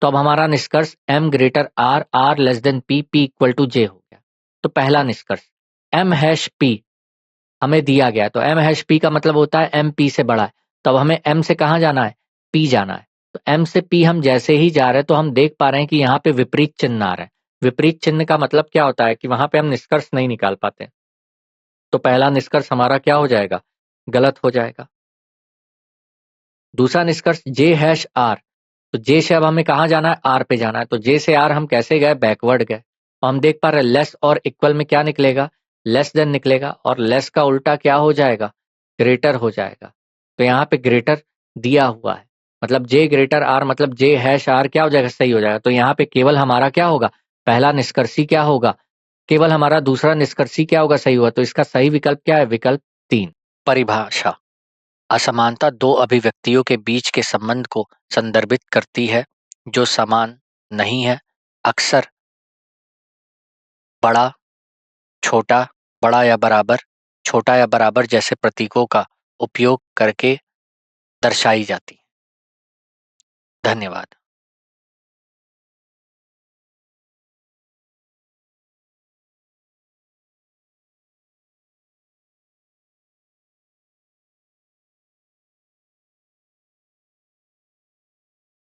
तो अब हमारा निष्कर्ष M greater R, R less than P, P equal to J हो गया। तो पहला निष्कर्ष एम हैश पी हमें दिया गया, तो एम हैश पी का मतलब होता है एम पी से बड़ा है। तब हमें एम से कहाँ जाना है? पी जाना है। तो एम से पी हम जैसे ही जा रहे हैं तो हम देख पा रहे हैं कि यहाँ पे विपरीत चिन्ह आ रहा है। विपरीत चिन्ह का मतलब क्या होता है कि वहां पे हम निष्कर्ष नहीं निकाल पाते। तो पहला निष्कर्ष हमारा क्या हो जाएगा? गलत हो जाएगा। दूसरा निष्कर्ष जे हैश आर, तो जे से अब हमें कहाँ जाना है? आर पे जाना है। तो जे से आर हम कैसे गए? बैकवर्ड गए। तो हम देख पा रहे हैं लेस और इक्वल में क्या निकलेगा? लेस देन निकलेगा और लेस का उल्टा क्या हो जाएगा? ग्रेटर हो जाएगा। तो यहाँ पे ग्रेटर दिया हुआ है, मतलब जे ग्रेटर आर मतलब जे हैश आर क्या हो जाएगा? सही हो जाएगा। तो यहाँ पे केवल हमारा क्या होगा? पहला निष्कर्षी क्या होगा? केवल हमारा दूसरा निष्कर्षी क्या होगा? सही हुआ। तो इसका सही विकल्प क्या है? विकल्प 3। परिभाषा: असमानता दो अभिव्यक्तियों के बीच के संबंध को संदर्भित करती है जो समान नहीं है। अक्सर बड़ा, छोटा, बड़ा या बराबर, छोटा या बराबर जैसे प्रतीकों का उपयोग करके दर्शाई जाती है। धन्यवाद।